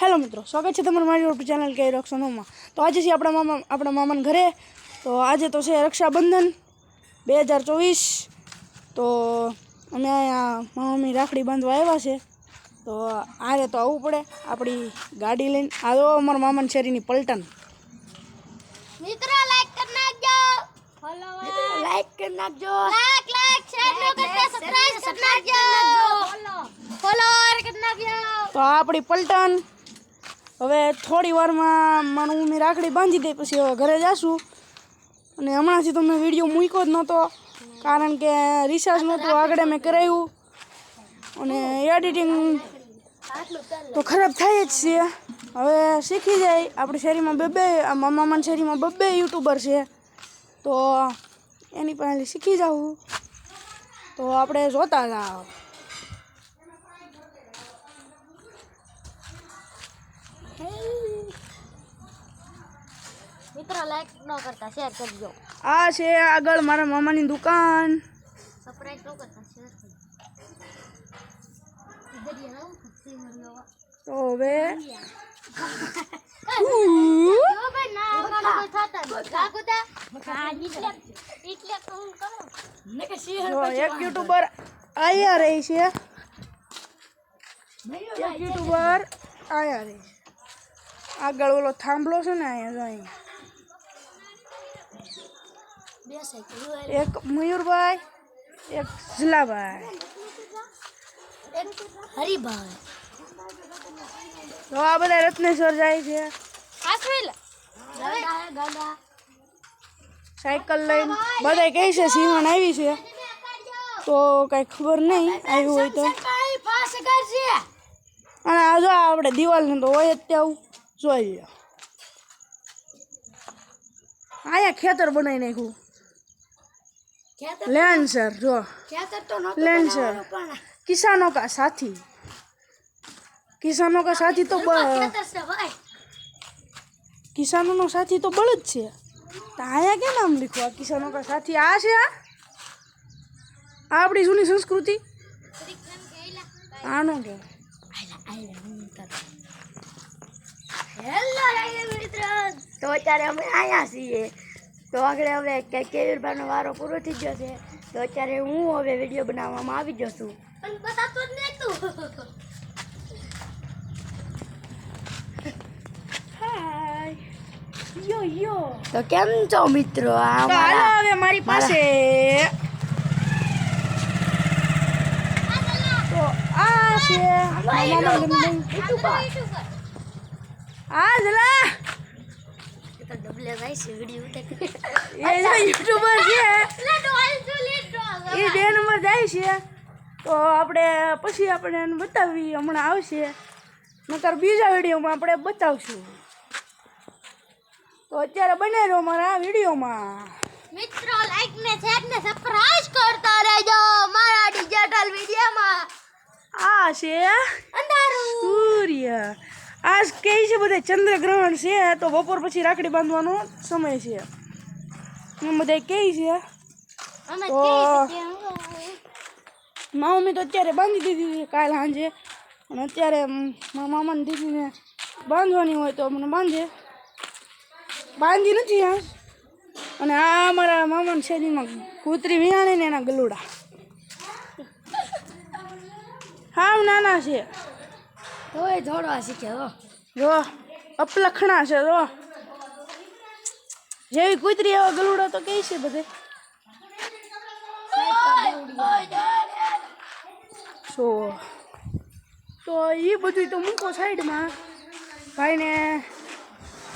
Hello मित्रों, स्वागत है तमाરું મારી યુટ્યુબ ચેનલ કે રક્ષણોમાં। તો આજે છે આપણા મામાના ઘરે। તો આજે તો છે રક્ષાબંધન 2024। તો અમે અહીંયા મમ્મી રાખડી બાંધવા આવ્યા છે। તો આરે તો આવવું પડે આપણી ગાડી લઈને। આ જો અમારા મામાની શેરીની પલટન। મિત્રો લાઈક કરી નાખજો, ફોલો લાઈક કરી નાખજો, લાઈક શેર નો કરતા સબસ્ક્રાઇબ કરી નાખજો, ફોલો કરી નાખજો। તો આ આપણી પલટન હવે થોડી વારમાં મારું મમ્મી રાખડી બાંધી દે પછી હવે ઘરે જાશું। અને હમણાંથી તો મેં વિડીયો મૂક્યો જ નહોતો કારણ કે રિચાર્જ નહોતું આગળ મેં કરાવ્યું અને એડિટિંગ તો ખરાબ થાય જ છે। હવે શીખી જાય આપણી શેરીમાં બે મામાની શેરીમાં બે યુટ્યુબર છે તો એની પાસે શીખી જાઉં તો આપણે જોતા જાઓ। મિત્રો લાઈક નો કરતા શેર કરજો। આ છે આગળ મારા મામાની દુકાન। સબસ્ક્રાઇબ નો કરતા શેર કરજો। તો હવે એક યુટ્યુબર આયા રહી છે, એક યુટ્યુબર આયા રહી છે। આગળ ઓલો થાંભલો છે ને અહીંયા એક મયુરભાઈ, એક ઝીલાભાઈ, હરિભાઈ। તો આ બધા રત્નેશ્વર જાય છે સાયકલ લઈને। બધા કહે છે સિંહણ આવી છે તો કઈ ખબર નહીં આવ્યું હોય તો। અને આ જો આપણે દિવાલને તો હોય જ ત્યાં જોઈ લો। અહીંયા ખેતર બનાવી નાખ્યું લેન્સર। જો लेंसर किसानों का साथी, किसानों का साथी तो किसानों નો સાથી તો બળદ છે। તો અહીંયા કે નામ લખવા કિસાનો કા સાથી? આ છે આ આપણી જૂની સંસ્કૃતિ આનો કે। હેલો મિત્રો, તો અત્યારે અમે આયા છીએ। તો આગળ હવે કેયુરભાઈનો વારો પૂરો થઈ ગયો છે તો અત્યારે હું હવે વિડીયો બનાવવામાં આવી જશું। પણ બતાતો જ નહીં તું। હાય યો યો। તો કેમ છો મિત્રો? તો હાલો હવે મારી પાસે તો આ છે આ જલા ડબલે ભાઈ છે વિડીયો ઉતાર એ જો યુટ્યુબર છે એ 2 નંબર જાય છે તો આપણે પછી આપણે એને બતાવી હમણાં આવશે નકર બીજા વિડીયોમાં આપણે બતાવશું। તો અત્યારે બને રહો મારા વિડીયોમાં। મિત્રો લાઈક ને શેર ને સબસ્ક્રાઇબ કરતા રહેજો મારા ડિજિટલ વિડીયોમાં। આ છે અંધારું સૂર્ય। આજ કે છે બધે ચંદ્રગ્રહણ છે તો બપોર પછી રાખડી બાંધવાનો સમય છે એમ બધા કહે છે। અમે તો મમ્મી તો અત્યારે બાંધી દીધી છે કાલ સાંજે અને અત્યારે મારા મામાની દીદીને બાંધવાની હોય તો મને બાંધી નથી આ। અને આ અમારા મામાની શેરીમાં કૂતરી વિયાણી ને એના ગલુડા હાવ નાના છે તો એ દોડવા શીખે હો। જો અપલખણા છે જો જેવી કૂતરી એવા ગલુડા તો કઈ છે બધે। તો એ બધું તો મૂકો સાઈડમાં। ભાઈને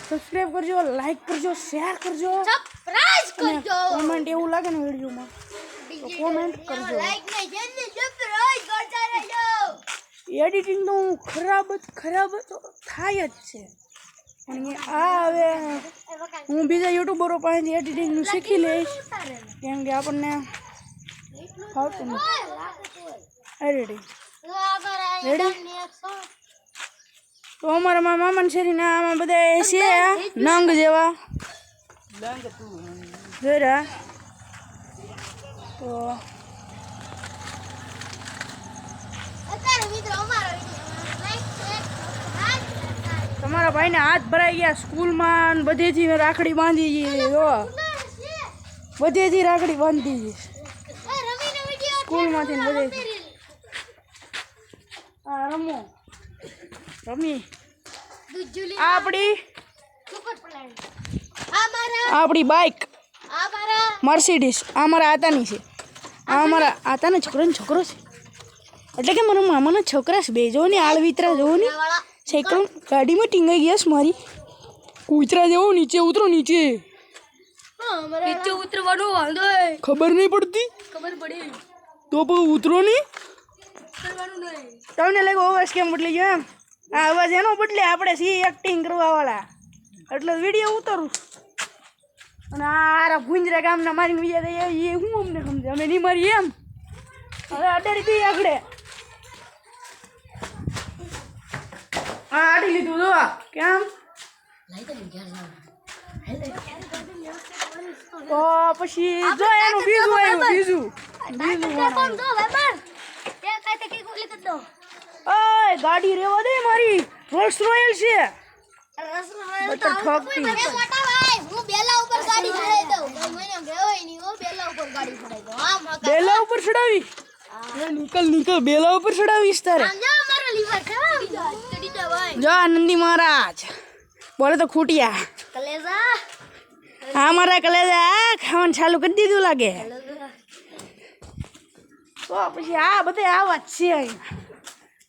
સબસ્ક્રાઈબ કરજો, લાઈક કરજો, શેર કરજો, સબસ્ક્રાઇબ કરજો, કોમેન્ટ એવું લાગે ને વિડીયોમાં તો કોમેન્ટ કરજો। લાઈક ને શેર ને સબસ્ક્રાઇબ કરતા રહેજો। એડિટિંગ તો ખરાબ તો થાય જ છે પણ આ હવે હું બીજા યુટ્યુબરો પાસેથી એડિટિંગનું શીખી લઈશ કેમ કે આપણને ફાવતું નથી એડિટિંગ। તો અમારા મામાની શેરીના આમાં બધા છે નંગ જેવા જોયા તો અત્યારે મિત્રો અમારો વિડીયો લાઈક શેર સબસ્ક્રાઇબ મારા ભાઈને હાથ ભરાઈ ગયા સ્કૂલમાં બધેથી રાખડી બાંધી ગઈ જો બધેથી રાખડી બાંધી ગઈ સ્કૂલમાંથી ને બધેથી હા રમો રમી આપણી આપણી બાઇક મર્સિડીઝ આ મારા આતાની છે આ મારા આતાનો છોકરો છે એટલે કે મારા મામાના છોકરા છે બે જો ને આળ વિતરા જોવો ને સાયકલ ગાડીમાં ટીંગાઈ ગયા છે મારી કૂતરા જેવો નીચે ઉતરો નીચે નીચે ઉતરવાનો વાંધો ખબર નહીં પડતી ખબર પડી તો પણ ઉતરો નહીં કરવાનું નહીં તમને લાગે અવાજ કેમ બદલી ગયો એમ આ અવાજ એનો બદલે આપણે સી એક્ટિંગ કરવાવાળા એટલે વિડીયો ઉતારું અને આ ભૂંજરા ગામના મારીને બીજા એ હું અમને સમજે અમે નહીં મારીએ એમ હવે અડાડી દઈએ આગળ હા આડી લીધું જો કેમ તો પછી જો એનું બીજું આવ્યું બીજું ઓય ગાડી રેવા દે મારી રોલ્સ રોયલ છે બેલા ઉપર ચડાવી નીકળ બેલા ઉપર ચડાવીશ તારે જો આનંદી મહારાજ બોલે તો ખૂટિયા હા મારા કલેજા ખાવાનું ચાલુ કરી દીધું લાગે તો પછી આ બધા આવા જ છે અહીંયા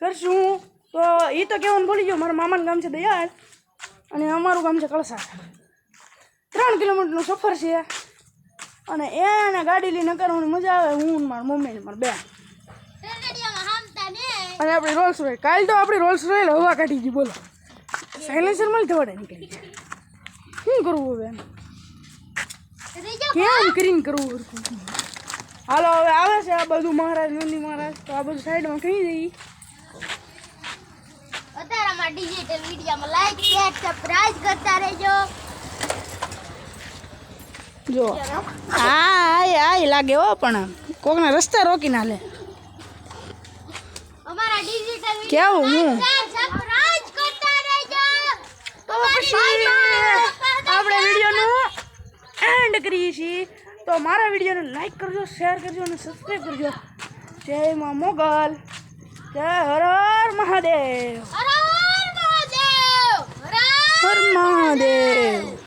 કરશું તો એ તો કહેવાનું ભૂલી ગયો મારા મામાનું ગામ છે દયાળ અને અમારું ગામ છે કળસા 3 કિલોમીટરનો સફર છે અને એને ગાડી લઈને કરવાની મજા આવે હું મારા મમ્મી ને મારા બેન અને આપણી રોલ્સ રોયલ કાલ તો આપણી રોલ્સ રોયલ હવા કાઢી ગઈ બોલો સાયલેન્સર મળી થવાડે નીકળી શું કરવું હવે કેમ કરીને કરવું હાલો હવે આવે છે આ બધું મહારાજ નંદી મહારાજ તો આ બધું સાઈડમાં કહી દઈએ અત્યારમાં ડિજિટલ મીડિયામાં લાઈક શેર સબસ્ક્રાઇબ કરતા રહેજો જો આ લાગે હો પણ કોકના રસ્તા રોકી ના લે અમારા ડિજિટલ કેવું હું સબસ્ક્રાઇબ કરતા રહેજો તો પછી આપણે વિડીયોનું એન્ડ કરીએ છીએ તો મારા વિડીયોને લાઈક કરજો શેર કરજો અને સબસ્ક્રાઈબ કરજો જય મા મોગલ જય હર હર મહાદેવ હર હર મહાદેવ હર મહાદેવ